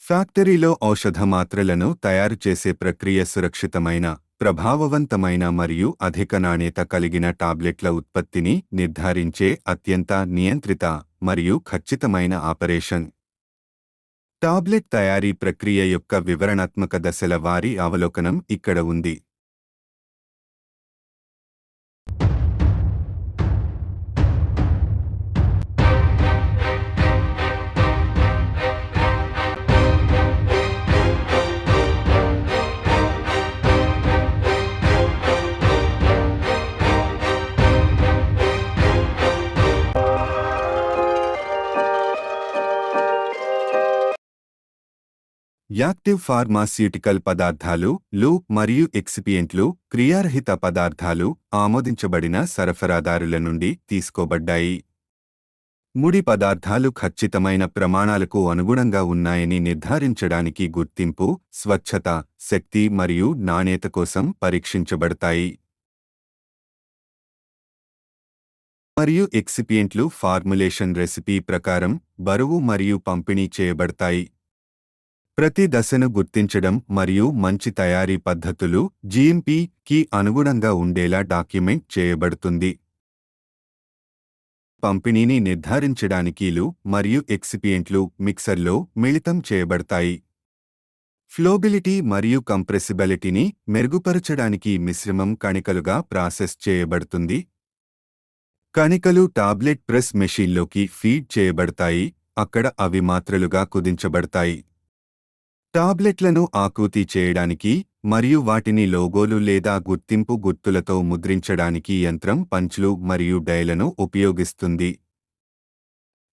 ఫ్యాక్టరీలో ఔషధ మాత్రలను తయారు చేసే ప్రక్రియ సురక్షితమైన, ప్రభావవంతమైన మరియు అధిక నాణ్యత కలిగిన టాబ్లెట్ల ఉత్పత్తిని నిర్ధారించే అత్యంత నియంత్రిత మరియు ఖచ్చితమైన ఆపరేషన్. టాబ్లెట్ తయారీ ప్రక్రియ యొక్క వివరణాత్మక దశల వారీ అవలోకనం ఇక్కడ ఉంది. యాక్టివ్ ఫార్మాస్యూటికల్ పదార్థాలు లు మరియు ఎక్సిపియెంట్లు క్రియారహిత పదార్థాలు ఆమోదించబడిన సరఫరాదారుల నుండి తీసుకోబడ్డాయి. ముడి పదార్థాలు ఖచ్చితమైన ప్రమాణాలకు అనుగుణంగా ఉన్నాయని నిర్ధారించడానికి గుర్తింపు, స్వచ్ఛత, శక్తి మరియు నాణ్యత కోసం పరీక్షించబడతాయి. మరియు ఎక్సిపియెంట్లు ఫార్ములేషన్ రెసిపీ ప్రకారం బరువు మరియు పంపిణీ చేయబడతాయి. ప్రతి దశను గుర్తించడం మరియు మంచి తయారీ పద్ధతులు GMP-కి అనుగుణంగా ఉండేలా డాక్యుమెంట్ చేయబడుతుంది. పంపిణీని నిర్ధారించడానికి లు మరియు ఎక్సిపియెంట్లు మిక్సర్లో మిళితం చేయబడతాయి. ఫ్లోబిలిటీ మరియు కంప్రెసిబిలిటీని మెరుగుపరచడానికి మిశ్రమం కణికలుగా ప్రాసెస్ చేయబడుతుంది. కణికలు టాబ్లెట్ ప్రెస్ మెషీన్లోకి ఫీడ్ చేయబడతాయి, అక్కడ అవి మాత్రలుగా కుదించబడతాయి. టాబ్లెట్లను ఆకృతి చేయడానికి మరియు వాటిని లోగోలు లేదా గుర్తింపు గుర్తులతో ముద్రించడానికి యంత్రం పంచ్లు మరియు డైలను ఉపయోగిస్తుంది.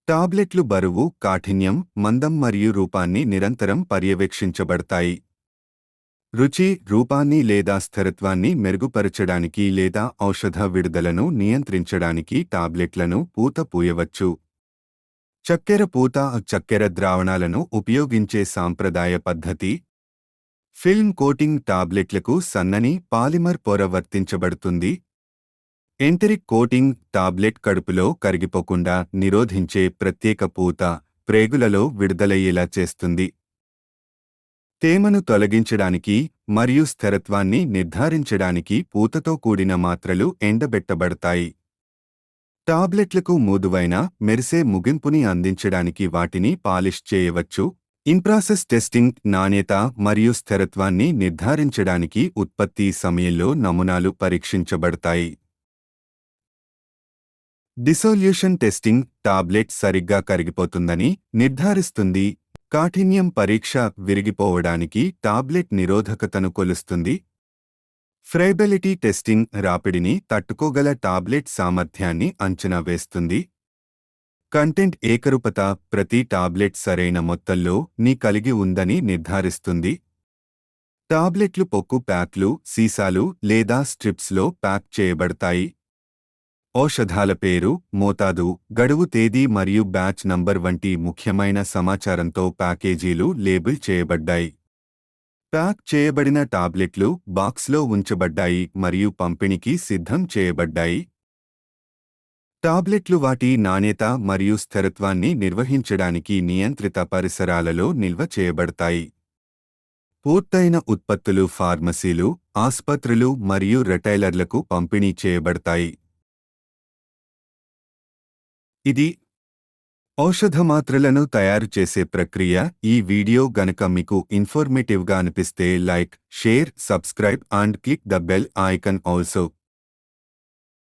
టాబ్లెట్లు బరువు, కాఠిన్యం, మందం మరియు రూపాన్ని నిరంతరం పర్యవేక్షించబడతాయి. రుచి, రూపాన్ని లేదా స్థిరత్వాన్ని మెరుగుపరచడానికి లేదా ఔషధ విడుదలను నియంత్రించడానికి టాబ్లెట్లను పూత పూయవచ్చు. చక్కెర పూత చక్కెర ద్రావణాలను ఉపయోగించే సాంప్రదాయ పద్ధతి. ఫిల్మ్ కోటింగ్ టాబ్లెట్లకు సన్నని పాలిమర్ పొర వర్తించబడుతుంది. ఎంటరిక్ కోటింగ్ టాబ్లెట్ కడుపులో కరిగిపోకుండా నిరోధించే ప్రత్యేక పూత ప్రేగులలో విడుదలయ్యేలా చేస్తుంది. తేమను తొలగించడానికి మరియు స్థిరత్వాన్ని నిర్ధారించడానికి పూతతో కూడిన మాత్రలు ఎండబెట్టబడతాయి. టాబ్లెట్లకు మృదువైన, మెరిసే ముగింపుని అందించడానికి వాటిని పాలిష్ చేయవచ్చు. ఇన్-ప్రాసెస్ టెస్టింగ్ నాణ్యత మరియు స్థిరత్వాన్ని నిర్ధారించడానికి ఉత్పత్తి సమయంలో నమూనాలు పరీక్షించబడతాయి. డిసోల్యూషన్ టెస్టింగ్ టాబ్లెట్ సరిగ్గా కరిగిపోతుందని నిర్ధారిస్తుంది. కాఠిన్యం పరీక్ష విరిగిపోవడానికి టాబ్లెట్ నిరోధకతను కొలుస్తుంది. ఫ్రైబిలిటీ టెస్టింగ్ రాపిడిని తట్టుకోగల టాబ్లెట్ సామర్థ్యాన్ని అంచనా వేస్తుంది. కంటెంట్ ఏకరూపత ప్రతి టాబ్లెట్ సరైన మొత్తంలో ని కలిగి ఉందని నిర్ధారిస్తుంది. టాబ్లెట్లు పొక్కు ప్యాక్లు, సీసాలు లేదా స్ట్రిప్స్లో ప్యాక్ చేయబడతాయి. ఔషధాల పేరు, మోతాదు, గడువు తేదీ మరియు బ్యాచ్ నంబర్ వంటి ముఖ్యమైన సమాచారంతో ప్యాకేజీలు లేబుల్ చేయబడ్డాయి. ప్యాక్ చేయబడిన టాబ్లెట్లు బాక్స్లో ఉంచబడ్డాయి మరియు పంపిణీకి సిద్ధం చేయబడ్డాయి. టాబ్లెట్లు వాటి నాణ్యత మరియు స్థిరత్వాన్ని నిర్వహించడానికి నియంత్రిత పరిసరాలలో నిల్వ చేయబడతాయి. పూర్తయిన ఉత్పత్తులు ఫార్మసీలు, ఆసుపత్రులు మరియు రిటైలర్లకు పంపిణీ చేయబడతాయి. ఇది ఔషధ మాత్రలను తయారు చేసే ప్రక్రియ. ఈ వీడియో గనుక మీకు ఇన్ఫర్మేటివ్గా అనిపిస్తే like, share, subscribe and click the bell icon also.